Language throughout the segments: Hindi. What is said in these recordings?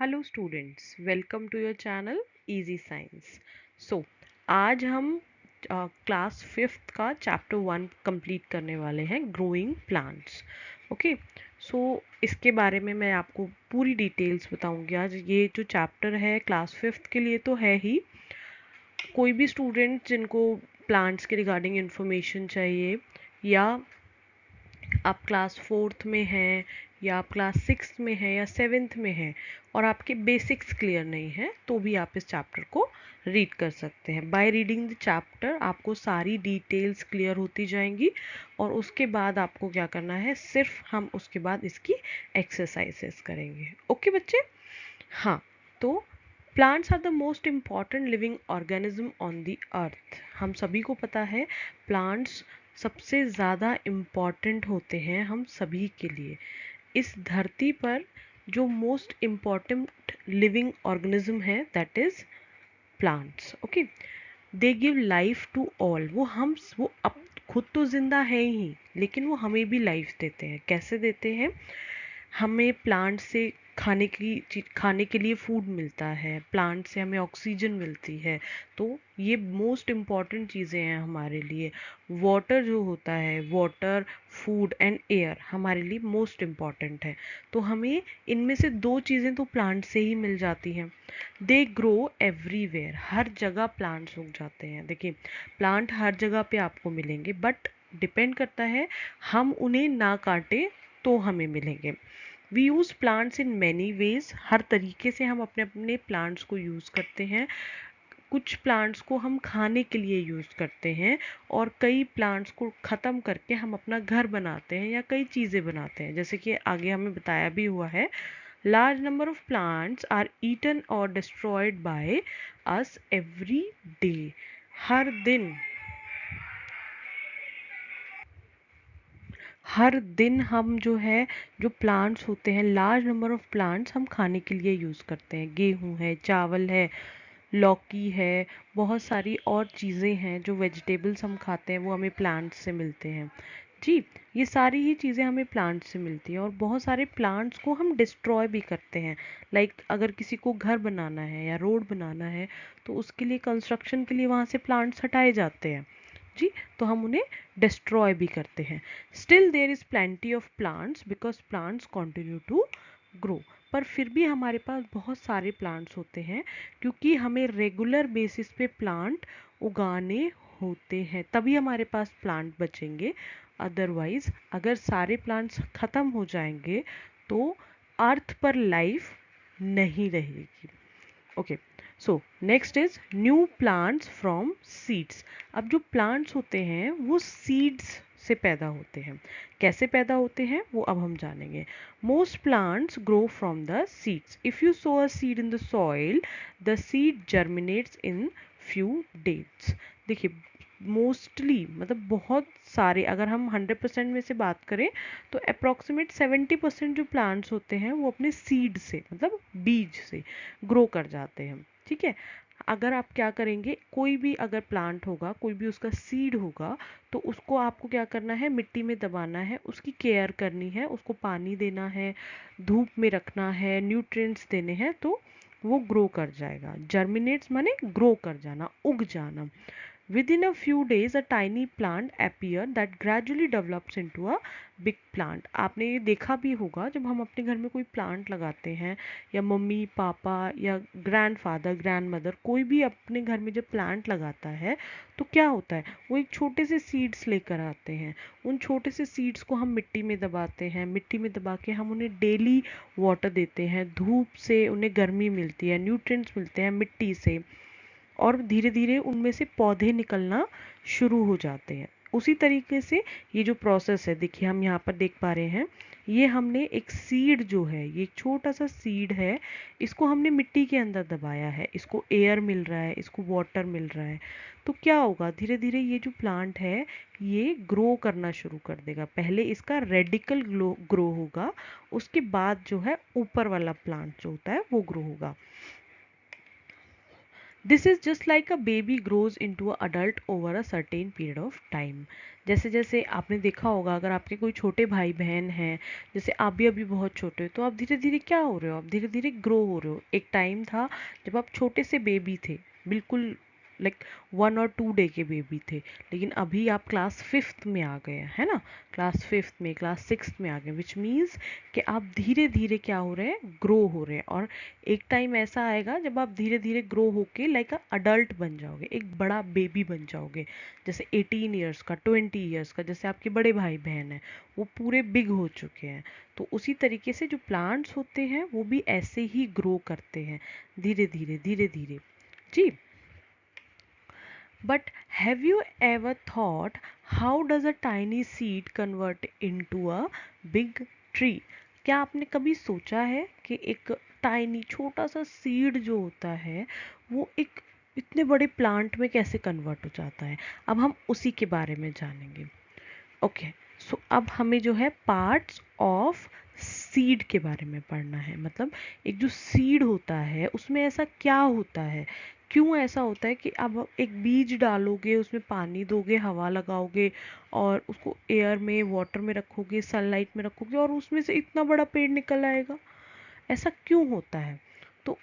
Hello students, welcome to your channel easy science. So आज हम क्लास फिफ्थ का चैप्टर वन कंप्लीट करने वाले हैं, ग्रोइंग प्लांट्स। ओके, सो इसके बारे में मैं आपको पूरी डिटेल्स बताऊंगी आज। ये जो चैप्टर है क्लास फिफ्थ के लिए तो है ही। कोई भी स्टूडेंट जिनको प्लांट्स के रिगार्डिंग इंफॉर्मेशन चाहिए, या आप क्लास फोर्थ में हैं, या आप क्लास सिक्स में हैं, या सेवेंथ में हैं, और आपके बेसिक्स क्लियर नहीं हैं, तो भी आप इस चैप्टर को रीड कर सकते हैं। बाय रीडिंग द चैप्टर आपको सारी डिटेल्स क्लियर होती जाएंगी, और उसके बाद आपको क्या करना है, सिर्फ हम उसके बाद इसकी एक्सरसाइजेस करेंगे। ओके बच्चे? हाँ, तो plants are the most important living organism on the earth. हम सभी को पता है प्लांट्स सबसे ज़्यादा इम्पॉर्टेंट होते हैं हम सभी के लिए। इस धरती पर जो मोस्ट इम्पॉर्टेंट लिविंग ऑर्गेनिज्म है that is plants. Okay, they give life to all. वो अब खुद तो जिंदा है ही, लेकिन वो हमें भी लाइफ देते हैं। कैसे देते हैं? हमें प्लांट से खाने के लिए फूड मिलता है, प्लांट से हमें ऑक्सीजन मिलती है, तो ये मोस्ट इम्पॉर्टेंट चीज़ें हैं हमारे लिए। वाटर जो होता है, वाटर, फूड एंड एयर हमारे लिए मोस्ट इम्पॉर्टेंट है। तो हमें इनमें से दो चीज़ें तो प्लांट से ही मिल जाती हैं। दे ग्रो एवरीवेयर, हर जगह प्लांट्स उग जाते हैं। देखिए, प्लांट हर जगह पे आपको मिलेंगे, बट डिपेंड करता है हम उन्हें ना काटें तो हमें मिलेंगे। We use plants in many ways, हर तरीके से हम अपने अपने प्लांट्स को यूज़ करते हैं। कुछ प्लांट्स को हम खाने के लिए यूज़ करते हैं, और कई प्लांट्स को ख़त्म करके हम अपना घर बनाते हैं या कई चीज़ें बनाते हैं, जैसे कि आगे हमें बताया भी हुआ है। Large number of plants are eaten और destroyed by us every day. हर दिन हम जो है, जो प्लांट्स होते हैं, लार्ज नंबर ऑफ प्लांट्स हम खाने के लिए यूज़ करते हैं। गेहूँ है, चावल है, लौकी है, बहुत सारी और चीज़ें हैं जो वेजिटेबल्स हम खाते हैं, वो हमें प्लांट्स से मिलते हैं। जी, ये सारी ही चीज़ें हमें प्लांट्स से मिलती हैं, और बहुत सारे प्लांट्स को हम डिस्ट्रॉय भी करते हैं। लाइक अगर किसी को घर बनाना है या रोड बनाना है, तो उसके लिए, कंस्ट्रक्शन के लिए वहाँ से प्लांट्स हटाए जाते हैं। जी, तो हम उन्हें डिस्ट्रॉय भी करते हैं। Still there is plenty of plants because plants continue to grow. पर फिर भी हमारे पास बहुत सारे प्लांट्स होते हैं, क्योंकि हमें रेगुलर बेसिस पे प्लांट उगाने होते हैं, तभी हमारे पास प्लांट बचेंगे। अदरवाइज अगर सारे प्लांट्स ख़त्म हो जाएंगे तो अर्थ पर लाइफ नहीं रहेगी। Okay, so next is new plants from seeds. अब जो प्लांट्स होते हैं वो सीड्स से पैदा होते हैं। कैसे पैदा होते हैं वो अब हम जानेंगे। Most plants grow from the seeds. If you so a seed in the soil, the seed germinates in few days. देखिए, मोस्टली मतलब बहुत सारे, अगर हम 100% में से बात करें, तो अप्रॉक्सीमेट 70% जो प्लांट्स होते हैं वो अपने सीड से, मतलब बीज से ग्रो कर जाते हैं। ठीक है, अगर आप क्या करेंगे, कोई भी अगर प्लांट होगा, कोई भी उसका सीड होगा, तो उसको आपको क्या करना है, मिट्टी में दबाना है, उसकी केयर करनी है, उसको पानी देना है, धूप में रखना है, न्यूट्रिएंट्स देने हैं, तो वो ग्रो कर जाएगा। जर्मिनेट्स माने ग्रो कर जाना, उग जाना। Within a few days, a tiny plant appear that gradually develops into a big plant. आपने ये देखा भी होगा, जब हम अपने घर में कोई प्लांट लगाते हैं, या मम्मी पापा या ग्रैंडफादर ग्रैंडमदर कोई भी अपने घर में जब प्लांट लगाता है, तो क्या होता है, वो एक छोटे से सीड्स लेकर आते हैं। उन छोटे से सीड्स को हम मिट्टी में दबाते हैं, मिट्टी में दबा के हम उन्हें डेली वाटर देते हैं, धूप से उन्हें गर्मी मिलती है, न्यूट्रिएंट्स मिलते हैं मिट्टी से, और धीरे धीरे उनमें से पौधे निकलना शुरू हो जाते हैं। उसी तरीके से ये जो प्रोसेस है, देखिए हम यहाँ पर देख पा रहे हैं, ये हमने एक सीड जो है, ये एक छोटा सा सीड है, इसको हमने मिट्टी के अंदर दबाया है, इसको एयर मिल रहा है, इसको वाटर मिल रहा है, तो क्या होगा, धीरे धीरे ये जो प्लांट है ये ग्रो करना शुरू कर देगा। पहले इसका रेडिकल ग्रो होगा, उसके बाद जो है ऊपर वाला प्लांट जो होता है वो ग्रो होगा। This is just like a baby grows into adult over a certain period of time. जैसे जैसे आपने देखा होगा, अगर आपके कोई छोटे भाई बहन हैं, जैसे आप भी अभी बहुत छोटे हो, तो आप धीरे धीरे क्या हो रहे हो, आप धीरे धीरे ग्रो हो रहे हो। एक टाइम था जब आप छोटे से बेबी थे, बिल्कुल लाइक 1 और 2 डे के बेबी थे, लेकिन अभी आप क्लास 5th में आ गए हैं, है ना। क्लास 5th में, क्लास 6th में आ गए, विच मीन्स कि आप धीरे धीरे क्या हो रहे हैं, ग्रो हो रहे हैं। और एक टाइम ऐसा आएगा जब आप धीरे धीरे ग्रो होके लाइक अ अडल्ट बन जाओगे, एक बड़ा बेबी बन जाओगे, जैसे 18 ईयर्स का, 20 ईयर्स का, जैसे आपके बड़े भाई बहन हैं वो पूरे बिग हो चुके हैं। तो उसी तरीके से जो प्लांट्स होते हैं वो भी ऐसे ही ग्रो करते हैं, धीरे धीरे धीरे धीरे। जी। But have you ever thought, how does a tiny seed convert into a big tree? क्या आपने कभी सोचा है कि एक टाइनी छोटा सा सीड जो होता है वो एक इतने बड़े प्लांट में कैसे कन्वर्ट हो जाता है? अब हम उसी के बारे में जानेंगे। ओके, सो अब हमें जो है पार्ट्स ऑफ सीड के बारे में पढ़ना है। मतलब एक जो सीड होता है उसमें ऐसा क्या होता है, क्यों ऐसा होता है कि अब एक बीज डालोगे, उसमें पानी दोगे, हवा लगाओगे और उसको एयर में, वाटर में रखोगे, सनलाइट में रखोगे और उसमें से इतना बड़ा पेड़ निकल आएगा। ऐसा क्यों होता है? तो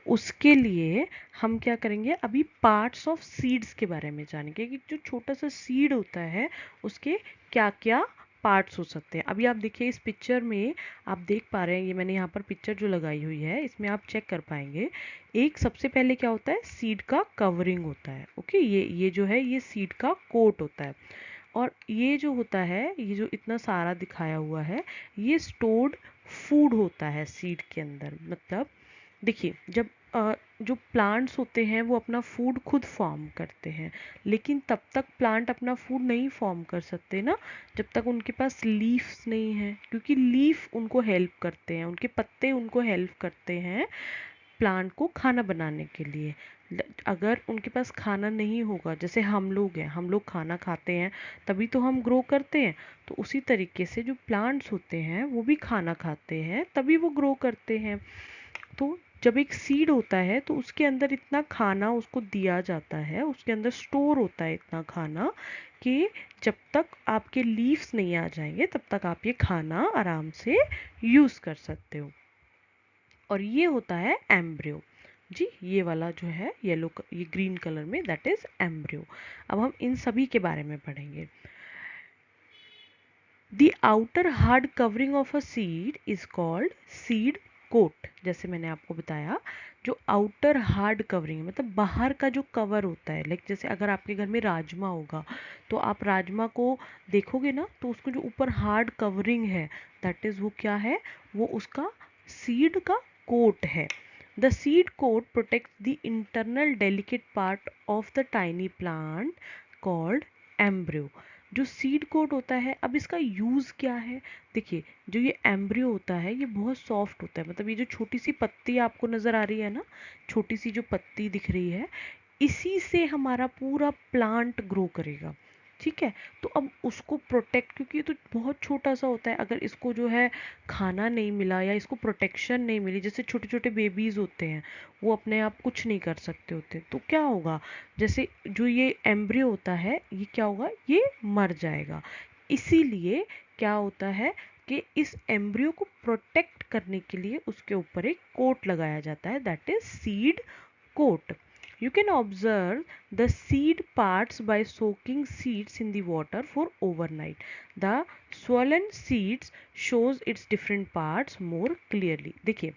उसके लिए हम क्या करेंगे, अभी पार्ट्स ऑफ सीड्स के बारे में जानेंगे कि जो छोटा सा सीड होता है उसके क्या क्या पार्ट्स हो सकते हैं। अभी आप देखिए इस पिक्चर में, आप देख पा रहे हैं, ये मैंने यहाँ पर पिक्चर जो लगाई हुई है इसमें आप चेक कर पाएंगे। एक सबसे पहले क्या होता है, सीड का कवरिंग होता है। ओके, ये जो है ये सीड का कोट होता है। और ये जो होता है, ये जो इतना सारा दिखाया हुआ है, ये स्टोर्ड फूड होता है सीड के अंदर। मतलब देखिए, जब जो प्लांट्स होते हैं वो अपना फूड खुद फॉर्म करते हैं, लेकिन तब तक प्लांट अपना फूड नहीं फॉर्म कर सकते ना जब तक उनके पास लीव्स नहीं है, क्योंकि लीफ उनको हेल्प करते हैं, उनके पत्ते उनको हेल्प करते हैं प्लांट को खाना बनाने के लिए। अगर उनके पास खाना नहीं होगा, जैसे हम लोग हैं, हम लोग खाना खाते हैं तभी तो हम ग्रो करते हैं, तो उसी तरीके से जो प्लांट्स होते हैं वो भी खाना खाते हैं तभी वो ग्रो करते हैं। तो जब एक सीड होता है तो उसके अंदर इतना खाना उसको दिया जाता है, उसके अंदर स्टोर होता है इतना खाना कि जब तक आपके लीव्स नहीं आ जाएंगे तब तक आप ये खाना आराम से यूज़ कर सकते हो। और ये होता है एम्ब्रियो। जी, ये वाला जो है येलो, ये ग्रीन कलर में, दैट इज एम्ब्रियो। अब हम इन सभी के बारे में पढ़ेंगे। The outer hard covering of a seed is called seed coat। जैसे मैंने आपको बताया, जो आउटर हार्ड कवरिंग है, मतलब बाहर का जो कवर होता है, लाइक जैसे अगर आपके घर में राजमा होगा तो आप राजमा को देखोगे ना, तो उसको जो ऊपर हार्ड कवरिंग है, दैट इज वो क्या है, वो उसका सीड का कोट है। The seed coat protects the internal delicate part of the tiny plant called embryo। जो सीड कोट होता है, अब इसका यूज़ क्या है? देखिए, जो ये एम्ब्रियो होता है ये बहुत सॉफ्ट होता है, मतलब ये जो छोटी सी पत्ती आपको नज़र आ रही है ना, छोटी सी जो पत्ती दिख रही है, इसी से हमारा पूरा प्लांट ग्रो करेगा। ठीक है, तो अब उसको प्रोटेक्ट, क्योंकि ये तो बहुत छोटा सा होता है, अगर इसको जो है खाना नहीं मिला या इसको प्रोटेक्शन नहीं मिली, जैसे छोटे छोटे बेबीज होते हैं वो अपने आप कुछ नहीं कर सकते होते, तो क्या होगा, जैसे जो ये एम्ब्रियो होता है ये क्या होगा, ये मर जाएगा। इसीलिए क्या होता है कि इस एम्ब्रियो को प्रोटेक्ट करने के लिए उसके ऊपर एक कोट लगाया जाता है, that is seed coat। You can observe the seed parts by soaking seeds in the water for overnight. The swollen seeds shows its different parts more clearly। देखिए,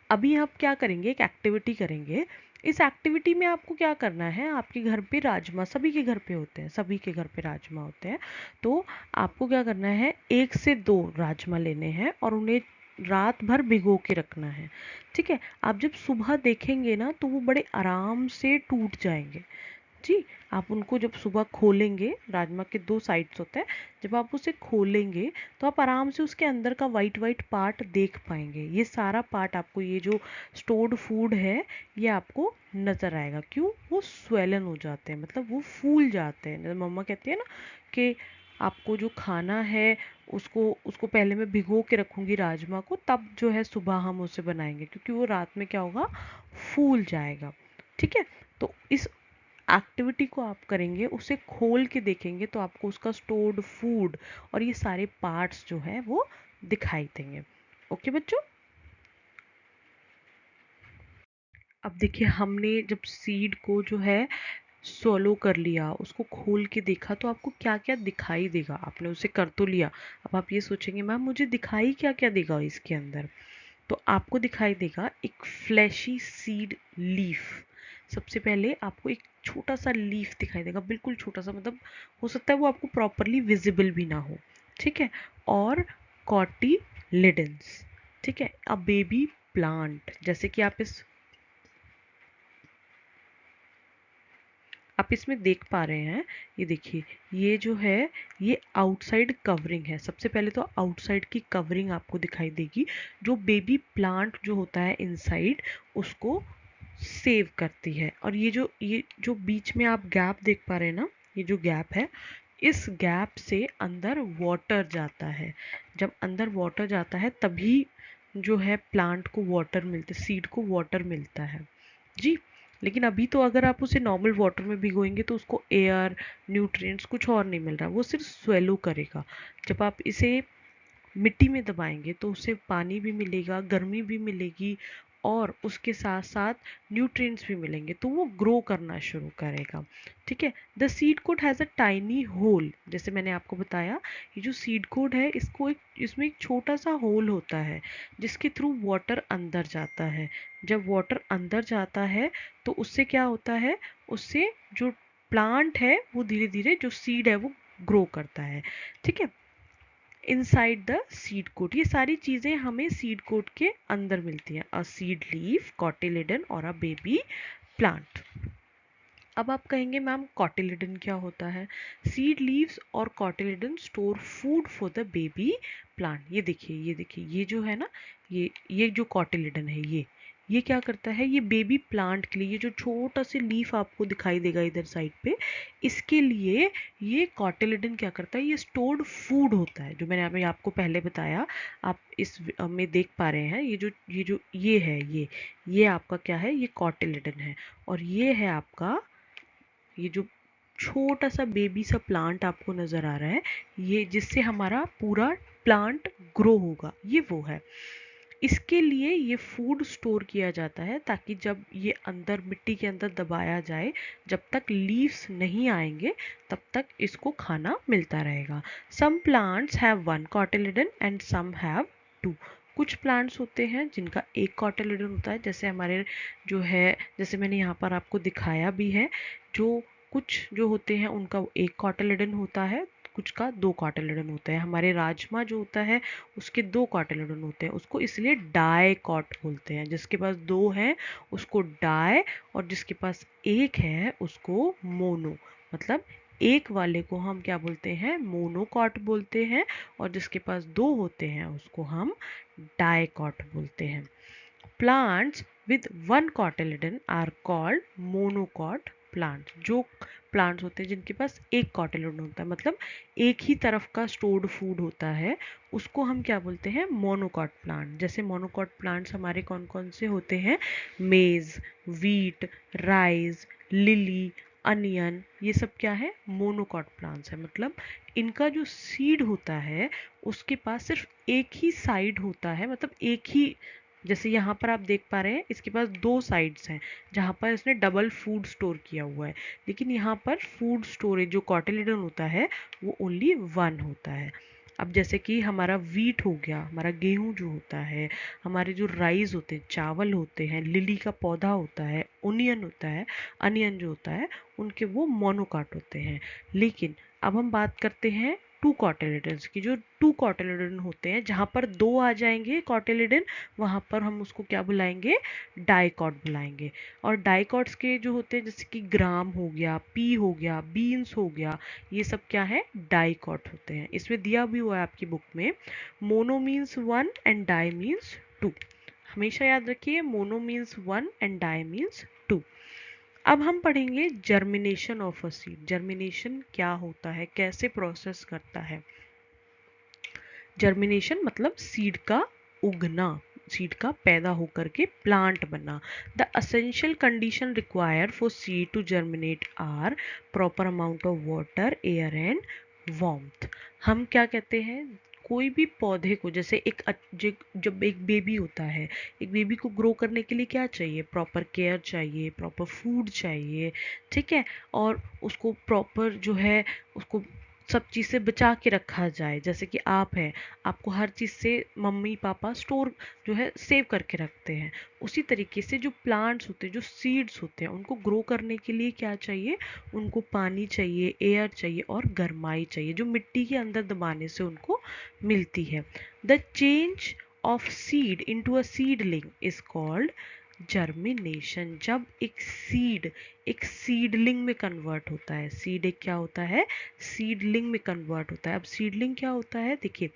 अभी आप क्या करेंगे, एक एक्टिविटी करेंगे। इस एक्टिविटी में आपको क्या करना है, आपके घर पे राजमा, सभी के घर पे होते हैं, सभी के घर पे राजमा होते हैं, तो आपको क्या करना है, 1 से 2 राजमा लेने हैं और उन्हें रात भर भिगो के रखना है। ठीक है, आप जब सुबह देखेंगे ना तो वो बड़े आराम से टूट जाएंगे। जी, आप उनको जब सुबह खोलेंगे, राजमा के 2 साइड्स होते हैं, जब आप उसे खोलेंगे तो आप आराम से उसके अंदर का वाइट वाइट पार्ट देख पाएंगे। ये सारा पार्ट आपको, ये जो स्टोर्ड फूड है ये आपको नज़र आएगा। क्यों? वो स्वेलन हो जाते हैं, मतलब वो फूल जाते हैं। जैसे मम्मा कहती है ना कि आपको जो खाना है उसको उसको पहले मैं भिगो के रखूंगी राजमा को, तब जो है सुबह हम उसे बनाएंगे, क्योंकि वो रात में क्या होगा, फूल जाएगा। ठीक है। तो इस एक्टिविटी को आप करेंगे, उसे खोल के देखेंगे तो आपको उसका स्टोर्ड फूड और ये सारे पार्ट्स जो है वो दिखाई देंगे। ओके बच्चों। अब देखिए, हमने जब सीड को जो है सोलो कर लिया, उसको खोल के देखा, तो आपको क्या क्या दिखाई देगा। आपने उसे कर तो लिया, अब आप ये सोचेंगे मैम मुझे दिखाई क्या क्या देगा इसके अंदर। तो आपको दिखाई देगा एक फ्लैशी सीड लीफ। सबसे पहले आपको एक छोटा सा लीफ दिखाई देगा, बिल्कुल छोटा सा, मतलब हो सकता है वो आपको प्रॉपरली विजिबल भी ना हो। ठीक है। और कॉटिलिडन्स। ठीक है। अ बेबी प्लांट, जैसे कि आप इसमें देख पा रहे हैं। ये देखिए, ये जो है ये आउटसाइड कवरिंग है। सबसे पहले तो आउटसाइड की कवरिंग आपको दिखाई देगी, जो बेबी प्लांट जो होता है इनसाइड, उसको सेव करती है। और ये जो बीच में आप गैप देख पा रहे हैं ना, ये जो गैप है, इस गैप से अंदर वाटर जाता है। जब अंदर वाटर जाता है तभी जो है प्लांट को वाटर मिलता है, सीड को वाटर मिलता है जी। लेकिन अभी तो अगर आप उसे नॉर्मल वाटर में भिगोएंगे तो उसको एयर, न्यूट्रिएंट्स कुछ और नहीं मिल रहा, वो सिर्फ स्वेलो करेगा। जब आप इसे मिट्टी में दबाएंगे तो उसे पानी भी मिलेगा, गर्मी भी मिलेगी, और उसके साथ साथ न्यूट्रिएंट्स भी मिलेंगे, तो वो ग्रो करना शुरू करेगा। ठीक है। The seed coat has a tiny hole. जैसे मैंने आपको बताया, ये जो सीड कोड है, इसमें एक छोटा सा होल होता है जिसके थ्रू वाटर अंदर जाता है। जब वाटर अंदर जाता है तो उससे क्या होता है, उससे जो प्लांट है वो धीरे धीरे, जो सीड है वो ग्रो करता है। ठीक है। इनसाइड द सीड कोट, ये सारी चीजें हमें सीड कोट के अंदर मिलती हैं। अ सीड लीफ, कॉटिलिडन और अ बेबी प्लांट। अब आप कहेंगे मैम कॉटिलिडन क्या होता है। सीड लीव्स और cotyledon store food for the baby plant. ये देखिए ये जो है ना, ये जो कॉटिलिडन है, ये क्या करता है, ये बेबी प्लांट के लिए, ये जो छोटा सा लीफ आपको दिखाई देगा इधर साइड पे, इसके लिए ये कॉटिलिडन क्या करता है, ये स्टोर्ड फूड होता है, जो मैंने अभी आपको पहले बताया। आप इस में देख पा रहे हैं, ये है, ये आपका क्या है, ये कॉटिलिडन है। और ये है आपका, ये जो छोटा सा बेबी सा प्लांट आपको नजर आ रहा है, ये जिससे हमारा पूरा प्लांट ग्रो होगा, ये वो है। इसके लिए ये फूड स्टोर किया जाता है, ताकि जब ये अंदर मिट्टी के अंदर दबाया जाए, जब तक लीव्स नहीं आएंगे तब तक इसको खाना मिलता रहेगा। Some plants have one cotyledon and some have two. कुछ प्लांट्स होते हैं जिनका एक कॉटिलिडन होता है, जैसे हमारे जो है, जैसे मैंने यहाँ पर आपको दिखाया भी है, जो कुछ जो होते हैं उनका एक कॉटिलिडन होता है, कुछ का दो कॉटिलिडन होता है। हमारे राजमा जो होता है उसके दो कॉटिलिडन होते हैं, उसको इसलिए डाइकॉट बोलते हैं। जिसके पास दो हैं उसको डाई, और जिसके पास एक है उसको मोनो। मतलब एक वाले को हम क्या बोलते हैं, मोनोकॉट बोलते हैं, और जिसके पास दो होते हैं उसको हम डाइकॉट बोलते हैं। Plants with one cotyledon are called monocot plants। जो प्लांट्स होते हैं जिनके पास एक कॉटिलिडन होता है, मतलब एक ही तरफ का स्टोर्ड फूड होता है, उसको हम क्या बोलते हैं, मोनोकॉट प्लांट। जैसे मोनोकॉट प्लांट्स हमारे कौन कौन से होते हैं, मेज, वीट, राइस, लिली, अनियन, ये सब क्या है, मोनोकॉट प्लांट्स है। मतलब इनका जो सीड होता है उसके पास सिर्फ एक ही साइड होता है, मतलब एक ही, जैसे यहाँ पर आप देख पा रहे हैं इसके पास दो साइड्स हैं जहाँ पर इसने डबल फूड स्टोर किया हुआ है, लेकिन यहाँ पर फूड स्टोरेज जो कॉटिलिडन होता है वो ओनली वन होता है। अब जैसे कि हमारा वीट हो गया, हमारा गेहूं जो होता है, हमारे जो राइस होते हैं, चावल होते हैं, लिली का पौधा होता है, ओनियन होता है, अनियन जो होता है, उनके वो मोनोकाट होते हैं। लेकिन अब हम बात करते हैं टू कॉटिलिडन्स की। जो टू कॉटिलिडन होते हैं, जहाँ पर दो आ जाएंगे कॉटिलिडन, वहाँ पर हम उसको क्या बुलाएंगे, डाइकॉट बुलाएंगे। और डाइकॉट्स के जो होते हैं, जैसे कि ग्राम हो गया, पी हो गया, बीन्स हो गया, ये सब क्या है, डाइकॉट होते हैं। इसमें दिया भी हुआ है आपकी बुक में, mono means one and di means two. हमेशा याद रखिए, mono means one and di means two. अब हम पढ़ेंगे germination of a seed. Germination क्या होता है, कैसे प्रोसेस करता है। जर्मिनेशन मतलब सीड का उगना, सीड का पैदा होकर के प्लांट बनना। The essential condition required for seed to germinate are proper amount of water, air and warmth. हम क्या कहते हैं, कोई भी पौधे को, जैसे जब एक बेबी होता है, एक बेबी को ग्रो करने के लिए क्या चाहिए, प्रॉपर केयर चाहिए, प्रॉपर फूड चाहिए, ठीक है, और उसको प्रॉपर जो है उसको सब चीज़ से बचा के रखा जाए। जैसे कि आप हैं, आपको हर चीज़ से मम्मी पापा स्टोर जो है सेव करके रखते हैं। उसी तरीके से जो प्लांट्स होते हैं, जो सीड्स होते हैं, उनको ग्रो करने के लिए क्या चाहिए, उनको पानी चाहिए, एयर चाहिए और गर्माई चाहिए, जो मिट्टी के अंदर दबाने से उनको मिलती है। The change of seed into a seedling is called germination. जब एक सीडलिंग में कन्वर्ट होता है, सीड एक क्या होता है, सीडलिंग में कन्वर्ट होता है। अब सीडलिंग क्या होता है, देखिए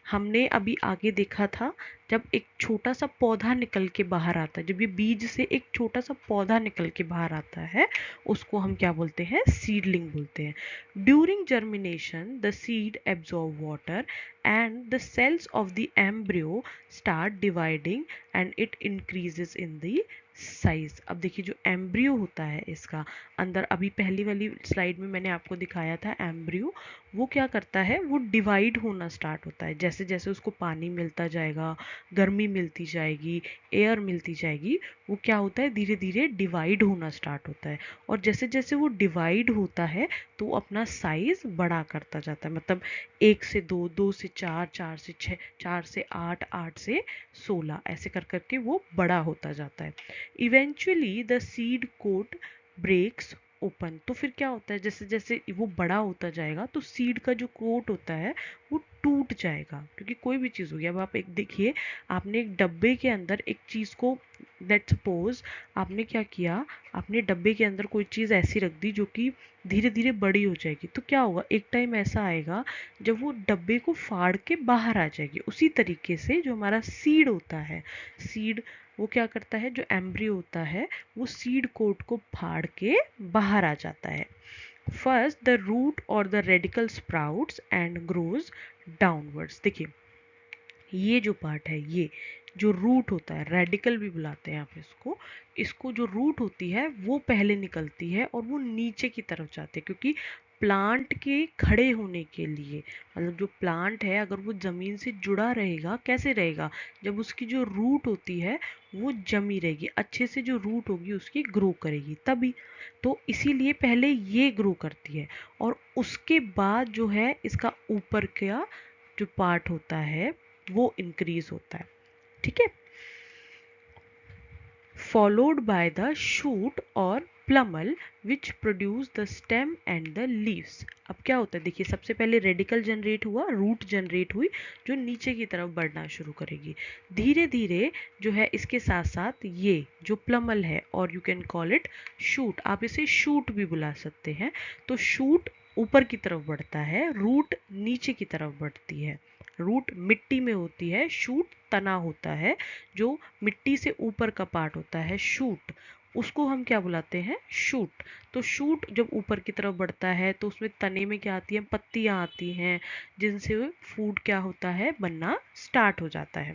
हमने अभी आगे देखा था, जब एक छोटा सा पौधा निकल के बाहर आता है, जब ये बीज से एक छोटा सा पौधा निकल के बाहर आता है, उसको हम क्या बोलते हैं, सीडलिंग बोलते हैं। During germination the seed absorb water and the cells of the embryo start dividing and it increases in the size. अब देखिए जो एम्ब्रियो होता है इसका अंदर, अभी पहली वाली स्लाइड में मैंने आपको दिखाया था एम्ब्रियो, वो क्या करता है, वो डिवाइड होना स्टार्ट होता है। जैसे जैसे उसको पानी मिलता जाएगा, गर्मी मिलती जाएगी, एयर मिलती जाएगी, वो क्या होता है, धीरे धीरे डिवाइड होना स्टार्ट होता है। और जैसे जैसे वो डिवाइड होता है तो वो अपना साइज बड़ा करता जाता है। मतलब 1 से 2, 2 से 4, 4 से 6, 4 से 8, 8 से 16, ऐसे कर करके वो बड़ा होता जाता है। Eventually the seed coat breaks open. तो फिर क्या होता है, जैसे जैसे वो बड़ा होता जाएगा तो सीड का जो कोट होता है वो टूट जाएगा, क्योंकि कोई भी चीज़ होगी। अब आप एक देखिए, आपने एक डब्बे के अंदर एक चीज़ को, लेट्स सपोज आपने क्या किया, आपने डब्बे के अंदर कोई चीज़ ऐसी रख दी जो कि धीरे धीरे बड़ी हो जाएगी, तो क्या होगा, एक टाइम ऐसा आएगा जब वो डब्बे को फाड़ के बाहर आ जाएगी। उसी तरीके से जो हमारा सीड होता है, सीड वो क्या करता है, जो एम्ब्रियो होता है वो सीड कोट को फाड़ के बाहर आ जाता है। फर्स्ट द रूट और the radical sprouts and grows downwards. देखिए ये जो पार्ट है, ये जो रूट होता है, रेडिकल भी बुलाते हैं आप इसको, इसको जो रूट होती है वो पहले निकलती है और वो नीचे की तरफ जाती है, क्योंकि प्लांट के खड़े होने के लिए, मतलब जो प्लांट है अगर वो ज़मीन से जुड़ा रहेगा, कैसे रहेगा, जब उसकी जो रूट होती है वो जमी रहेगी, अच्छे से जो रूट होगी उसकी ग्रो करेगी तभी। तो इसीलिए पहले ये ग्रो करती है और उसके बाद जो है इसका ऊपर का जो पार्ट होता है वो इंक्रीज होता है, ठीक है। फॉलोड बाय द शूट और plumule which produce the stem and the leaves. अब क्या होता है, देखिए सबसे पहले रेडिकल जनरेट हुआ, रूट जनरेट हुई जो नीचे की तरफ बढ़ना शुरू करेगी। धीरे धीरे जो है इसके साथ साथ ये जो प्लमल है, और you can call it shoot, आप इसे शूट भी बुला सकते हैं। तो शूट ऊपर की तरफ बढ़ता है, रूट नीचे की तरफ बढ़ती है। रूट मिट्टी में होती है, शूट तना होता है, जो मिट्टी से ऊपर का पार्ट होता है शूट, उसको हम क्या बुलाते हैं, शूट। तो शूट जब ऊपर की तरफ बढ़ता है तो उसमें तने में क्या आती है, पत्तियां आती हैं, जिनसे फूड क्या होता है, बनना स्टार्ट हो जाता है।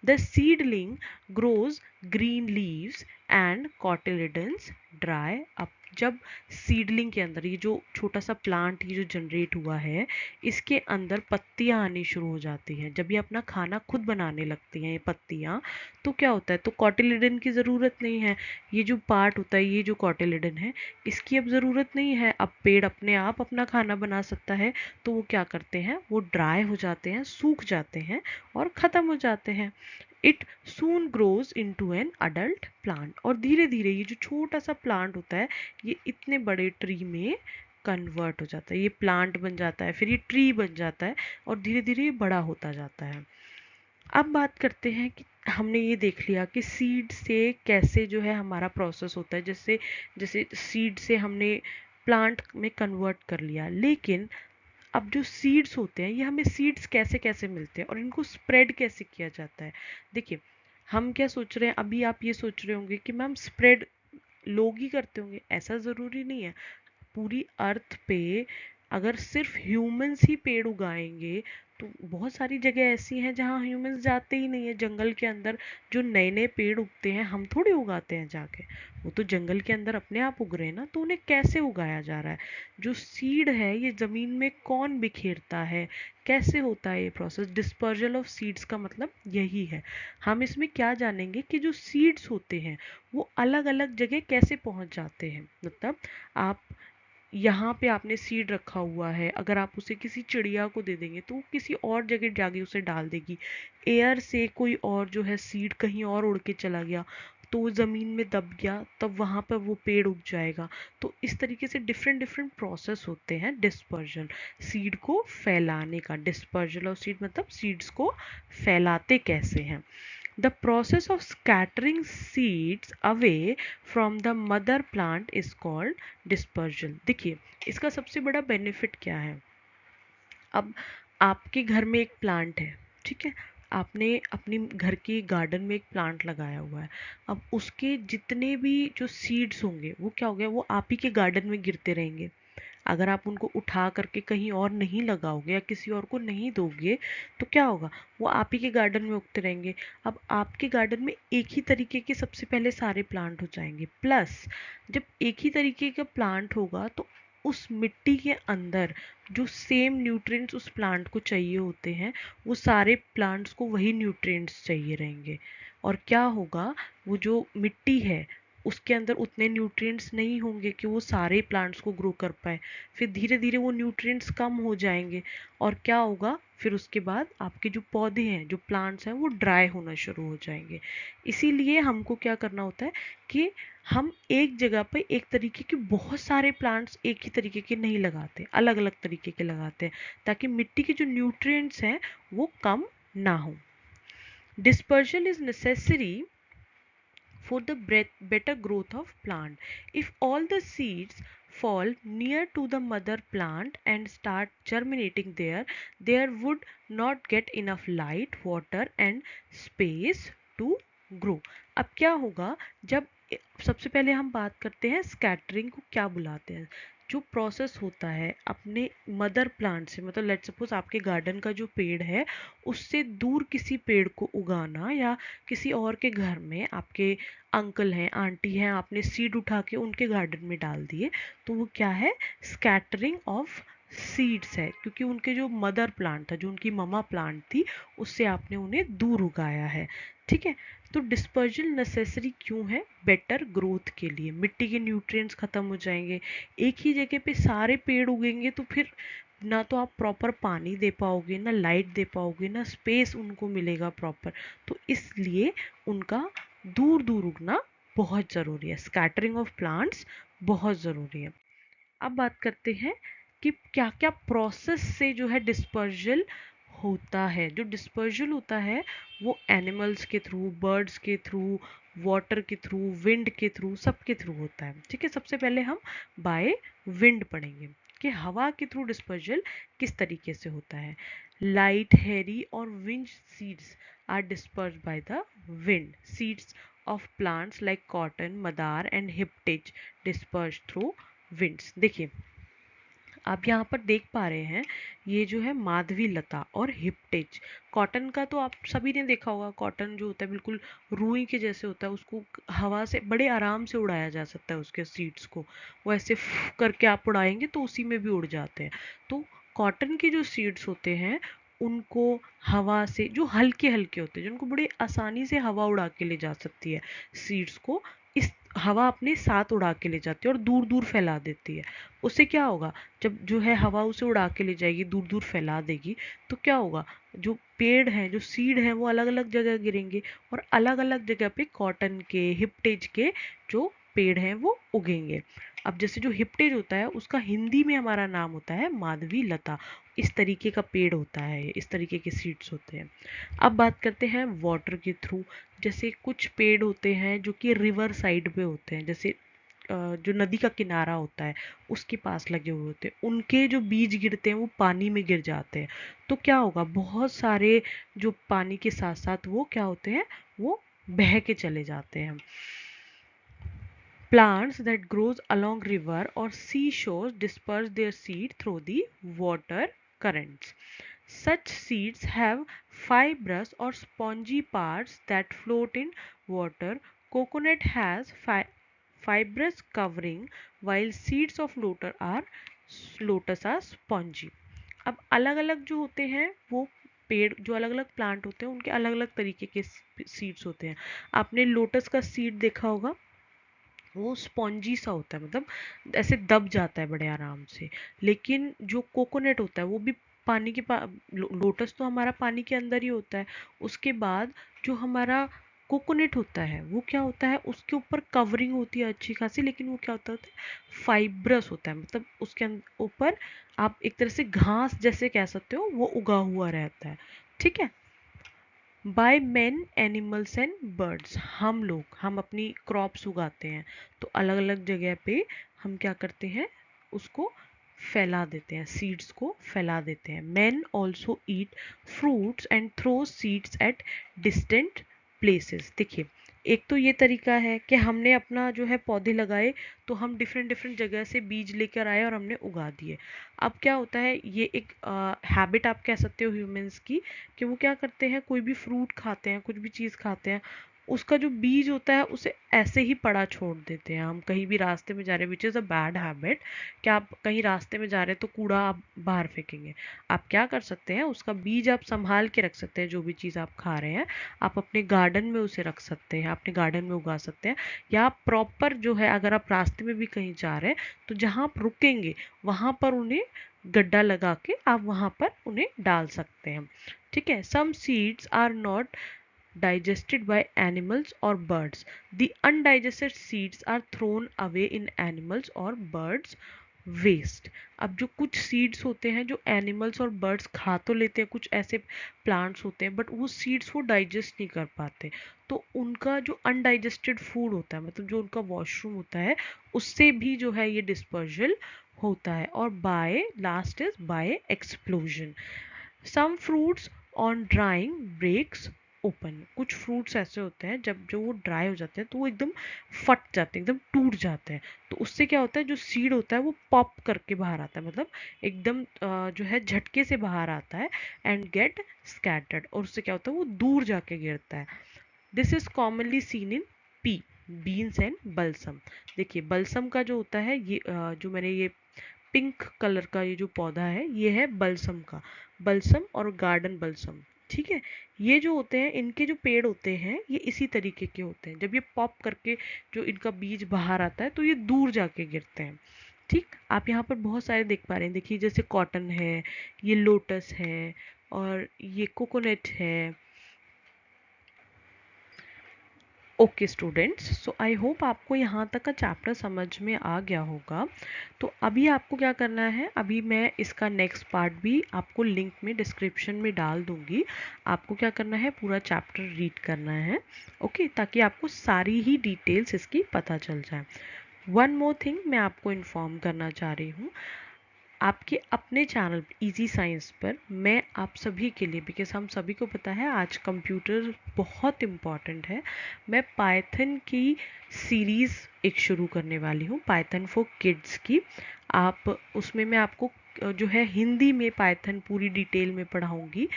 The seedling grows green leaves and cotyledons dry up. जब सीडलिंग के अंदर ये जो छोटा सा प्लांट ये जो जनरेट हुआ है, इसके अंदर पत्तियां आनी शुरू हो जाती हैं, जब ये अपना खाना खुद बनाने लगती हैं ये पत्तियां, तो क्या होता है, तो कॉटिलिडन की ज़रूरत नहीं है, ये जो पार्ट होता है, ये जो कॉटिलिडन है, इसकी अब ज़रूरत नहीं है, अब पेड़ अपने आप अपना खाना बना सकता है। तो वो क्या करते हैं, वो ड्राई हो जाते हैं, सूख जाते हैं और ख़त्म हो जाते हैं। It soon grows into an adult plant. और धीरे धीरे ये जो छोटा सा प्लांट होता है ये इतने बड़े ट्री में कन्वर्ट हो जाता है, ये प्लांट बन जाता है, फिर ये ट्री बन जाता है और धीरे धीरे ये बड़ा होता जाता है। अब बात करते हैं कि हमने ये देख लिया कि सीड से कैसे जो है हमारा प्रोसेस होता है, जैसे जैसे सीड से हमने प्लांट में कन्वर्ट कर लिया, लेकिन अब जो सीड्स होते हैं ये हमें सीड्स कैसे कैसे मिलते हैं और इनको स्प्रेड कैसे किया जाता है। देखिए हम क्या सोच रहे हैं, अभी आप ये सोच रहे होंगे कि मैम स्प्रेड लोग ही करते होंगे, ऐसा ज़रूरी नहीं है। पूरी अर्थ पे अगर सिर्फ ह्यूमंस ही पेड़ उगाएंगे तो बहुत सारी जगह ऐसी हैं जहाँ ह्यूमंस जाते ही नहीं है। जंगल के अंदर जो नए नए पेड़ उगते हैं हम थोड़ी उगाते हैं जाके, वो तो जंगल के अंदर अपने आप उग रहे हैं ना। तो उन्हें कैसे उगाया जा रहा है? जो सीड है ये ज़मीन में कौन बिखेरता है, कैसे होता है ये प्रोसेस? डिस्पर्जल ऑफ सीड्स का मतलब यही है। हम इसमें क्या जानेंगे कि जो सीड्स होते हैं वो अलग अलग जगह कैसे पहुंच जाते हैं। मतलब आप यहाँ पे आपने सीड रखा हुआ है, अगर आप उसे किसी चिड़िया को दे देंगे तो वो किसी और जगह जाके उसे डाल देगी। एयर से कोई और जो है सीड कहीं और उड़ के चला गया तो वो ज़मीन में दब गया, तब वहाँ पर वो पेड़ उग जाएगा। तो इस तरीके से डिफरेंट डिफरेंट प्रोसेस होते हैं डिस्पर्जन, सीड को फैलाने का। डिस्पर्जल ऑफ सीड मतलब सीड्स को फैलाते कैसे हैं। The process of scattering seeds away from the mother plant is called dispersal। देखिए इसका सबसे बड़ा बेनिफिट क्या है। अब आपके घर में एक प्लांट है, ठीक है, आपने अपनी घर के गार्डन में एक प्लांट लगाया हुआ है। अब उसके जितने भी जो सीड्स होंगे वो क्या हो गया, वो आप ही के गार्डन में गिरते रहेंगे। अगर आप उनको उठा करके कहीं और नहीं लगाओगे या किसी और को नहीं दोगे तो क्या होगा, वो आप ही के गार्डन में उगते रहेंगे। अब आपके गार्डन में एक ही तरीके के सबसे पहले सारे प्लांट हो जाएंगे, प्लस जब एक ही तरीके का प्लांट होगा तो उस मिट्टी के अंदर जो सेम न्यूट्रिएंट्स उस प्लांट को चाहिए होते हैं वो सारे प्लांट्स को वही न्यूट्रिएंट्स चाहिए रहेंगे। और क्या होगा, वो जो मिट्टी है उसके अंदर उतने न्यूट्रिएंट्स नहीं होंगे कि वो सारे प्लांट्स को ग्रो कर पाए। फिर धीरे धीरे वो न्यूट्रिएंट्स कम हो जाएंगे और क्या होगा, फिर उसके बाद आपके जो पौधे हैं, जो प्लांट्स हैं, वो ड्राई होना शुरू हो जाएंगे। इसीलिए हमको क्या करना होता है कि हम एक जगह पे एक तरीके के बहुत सारे प्लांट्स एक ही तरीके के नहीं लगाते, अलग अलग तरीके के लगाते हैं ताकि मिट्टी के जो न्यूट्रिएंट्स हैं वो कम ना हो। Dispersal is necessary for the better growth of plant. If all the seeds fall near to the mother plant and start germinating there, there would not get enough light, water and space to grow. अब क्या होगा, जब सबसे पहले हम बात करते हैं स्कैटरिंग को क्या बुलाते हैं। जो प्रोसेस होता है अपने मदर प्लांट से, मतलब लेट्स सपोज आपके गार्डन का जो पेड़ है उससे दूर किसी पेड़ को उगाना, या किसी और के घर में आपके अंकल हैं आंटी हैं, आपने सीड उठा के उनके गार्डन में डाल दिए, तो वो क्या है, स्कैटरिंग ऑफ सीड्स है। क्योंकि उनके जो मदर प्लांट था, जो उनकी ममा प्लांट थी, उससे आपने उन्हें दूर उगाया है। ठीक है, तो डिस्पर्जल नेसेसरी क्यों है, बेटर ग्रोथ के लिए। मिट्टी के न्यूट्रिएंट्स खत्म हो जाएंगे, एक ही जगह पे सारे पेड़ उगेंगे तो फिर ना तो आप प्रॉपर पानी दे पाओगे, ना लाइट दे पाओगे, ना स्पेस उनको मिलेगा प्रॉपर। तो इसलिए उनका दूर दूर उगना बहुत ज़रूरी है, स्कैटरिंग ऑफ प्लांट्स बहुत ज़रूरी है। अब बात करते हैं कि क्या क्या प्रोसेस से जो है डिस्पर्जल होता है। जो डिस्पर्जल होता है वो एनिमल्स के थ्रू, बर्ड्स के थ्रू, वाटर के थ्रू, विंड के थ्रू, सबके थ्रू होता है। ठीक है, सबसे पहले हम बाय विंड पढ़ेंगे कि हवा के थ्रू डिस्पर्जल किस तरीके से होता है। लाइट, हेरी और wind seeds are dispersed by the wind. Seeds of plants like cotton, madar and hiptich dispersed through winds। देखिए आप यहाँ पर देख पा रहे हैं, ये जो है माधवी लता और हिप्टेज। कॉटन का तो आप सभी ने देखा होगा, कॉटन जो होता है बिल्कुल रुई के जैसे होता है, उसको हवा से बड़े आराम से उड़ाया जा सकता है, उसके सीड्स को वो ऐसे करके आप उड़ाएंगे तो उसी में भी उड़ जाते हैं। तो कॉटन के जो सीड्स होते हैं उनको हवा से, जो हल्के हल्के होते हैं, जिनको बड़ी आसानी से हवा उड़ा के ले जा सकती है, सीड्स को इस हवा अपने साथ उड़ा के ले जाती है और दूर दूर फैला देती है। उससे क्या होगा, जब जो है हवा उसे उड़ा के ले जाएगी, दूर दूर फैला देगी, तो क्या होगा, जो पेड़ हैं, जो सीड हैं, वो अलग अलग जगह गिरेंगे और अलग अलग जगह पे कॉटन के, हिप्टेज के जो पेड़ हैं वो उगेंगे। अब जैसे जो हिप्टेज होता है उसका हिंदी में हमारा नाम होता है माधवी लता। इस तरीके का पेड़ होता है, इस तरीके के सीड्स होते हैं। अब बात करते हैं वाटर के थ्रू। जैसे कुछ पेड़ होते हैं जो कि रिवर साइड पे होते हैं, जैसे जो नदी का किनारा होता है उसके पास लगे हुए होते हैं, उनके जो बीज गिरते हैं वो पानी में गिर जाते हैं। तो क्या होगा, बहुत सारे जो पानी के साथ साथ वो क्या होते हैं, वो बह के चले जाते हैं। Plants that grows along river or seashores disperse their seed through the water currents. Such seeds have fibrous or spongy parts that float in water. Coconut has fibrous covering while seeds of lotus are spongy. अब अलग अलग जो होते हैं वो पेड़, जो अलग अलग प्लांट होते हैं उनके अलग अलग तरीके के सीड्स होते हैं। आपने लोटस का सीड देखा होगा, वो स्पॉन्जी सा होता है, मतलब ऐसे दब जाता है बड़े आराम से। लेकिन जो कोकोनट होता है वो भी पानी के लोटस तो हमारा पानी के अंदर ही होता है। उसके बाद जो हमारा कोकोनट होता है वो क्या होता है, उसके ऊपर कवरिंग होती है अच्छी खासी, लेकिन वो क्या होता है, फाइब्रस होता है, मतलब उसके ऊपर आप एक तरह से घास जैसे कह सकते हो वो उगा हुआ रहता है। ठीक है। By man animals and birds, हम अपनी क्रॉप्स उगाते हैं तो अलग अलग जगह पे हम क्या करते हैं, उसको फैला देते हैं, सीड्स को फैला देते हैं। Man also eat fruits and throw seeds at distant places. देखिए, एक तो ये तरीका है कि हमने अपना जो है पौधे लगाए तो हम डिफरेंट डिफरेंट जगह से बीज लेकर आए और हमने उगा दिए। अब क्या होता है, ये एक हैबिट आप कह सकते हो ह्यूमंस की, कि वो क्या करते हैं, कोई भी फ्रूट खाते हैं, कुछ भी चीज़ खाते हैं, उसका जो बीज होता है उसे ऐसे ही पड़ा छोड़ देते हैं। हम कहीं भी रास्ते में जा रहे हैं, which is a bad habit, कि आप कहीं रास्ते में जा रहे हैं तो कूड़ा आप बाहर फेंकेंगे। आप क्या कर सकते हैं, उसका बीज आप संभाल के रख सकते हैं, जो भी चीज़ आप खा रहे हैं आप अपने गार्डन में उसे रख सकते हैं, अपने गार्डन में उगा सकते हैं। या प्रॉपर जो है, अगर आप रास्ते में भी कहीं जा रहे हैं तो जहाँ आप रुकेंगे वहाँ पर उन्हें गड्ढा लगा के आप वहाँ पर उन्हें डाल सकते हैं। ठीक है। Some seeds are not digested by animals or birds. The undigested seeds are thrown away in animals or birds waste. अब जो कुछ सीड्स होते हैं जो एनिमल्स और बर्ड्स खा तो लेते हैं, कुछ ऐसे प्लांट्स होते हैं बट वो सीड्स वो डाइजेस्ट नहीं कर पाते, तो उनका जो अनडाइजेस्टेड फूड होता है, मतलब जो उनका वॉशरूम होता है, उससे भी जो है ये डिस्पर्जल होता है। और by last is by explosion. Some fruits on drying breaks open. कुछ फ्रूट्स ऐसे होते हैं जब जो वो ड्राई हो जाते हैं तो वो एकदम फट जाते हैं, एकदम टूट जाते हैं। तो उससे क्या होता है, जो सीड होता है वो पॉप करके बाहर आता है, मतलब एकदम जो है झटके से बाहर आता है एंड गेट स्कैटर्ड, और उससे क्या होता है वो दूर जाके गिरता है। This is commonly seen in P beans and balsam. देखिए, बल्सम का जो होता है ये जो मैंने ये पिंक कलर का ये जो पौधा है ये है बल्सम का, बल्सम और गार्डन बल्सम। ठीक है। ये जो होते हैं इनके जो पेड़ होते हैं ये इसी तरीके के होते हैं, जब ये पॉप करके जो इनका बीज बाहर आता है तो ये दूर जाके गिरते हैं। ठीक, आप यहाँ पर बहुत सारे देख पा रहे हैं, देखिए जैसे कॉटन है, ये लोटस है और ये कोकोनट है। Okay students, so I hope आपको यहाँ तक का चैप्टर समझ में आ गया होगा। तो अभी आपको क्या करना है, अभी मैं इसका नेक्स्ट पार्ट भी आपको लिंक में डिस्क्रिप्शन में डाल दूँगी। आपको क्या करना है, पूरा चैप्टर रीड करना है, ओके, ताकि आपको सारी ही डिटेल्स इसकी पता चल जाए। वन मोर थिंग मैं आपको इन्फॉर्म करना चाह रही हूँ, आपके अपने चैनल इजी साइंस पर मैं आप सभी के लिए, बिकॉज हम सभी को पता है आज कंप्यूटर बहुत इम्पॉर्टेंट है, मैं पाइथन की सीरीज़ एक शुरू करने वाली हूँ, पाइथन फॉर किड्स की। आप उसमें मैं आपको जो है हिंदी में पाइथन पूरी डिटेल में पढ़ाऊँगी,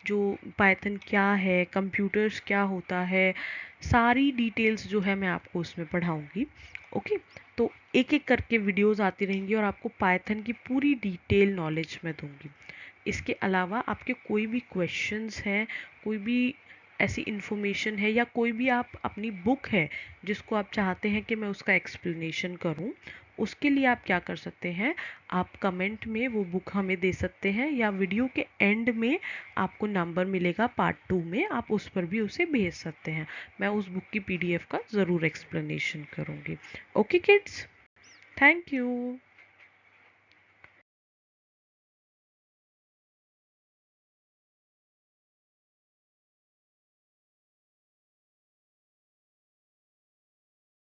जो पाइथन क्या है, कंप्यूटर्स क्या होता है, सारी डिटेल्स जो है मैं आपको उसमें पढ़ाऊँगी। ओके, तो एक एक करके वीडियोस आती रहेंगी और आपको पाइथन की पूरी डिटेल नॉलेज मैं दूंगी। इसके अलावा आपके कोई भी क्वेश्चंस हैं, कोई भी ऐसी इन्फॉर्मेशन है, या कोई भी आप अपनी बुक है जिसको आप चाहते हैं कि मैं उसका एक्सप्लेनेशन करूं, उसके लिए आप क्या कर सकते हैं, आप कमेंट में वो बुक हमें दे सकते हैं, या वीडियो के एंड में आपको नंबर मिलेगा पार्ट 2 में, आप उस पर भी उसे भेज सकते हैं। मैं उस बुक की PDF का ज़रूर एक्सप्लेनेशन करूँगी। Okay kids, thank you.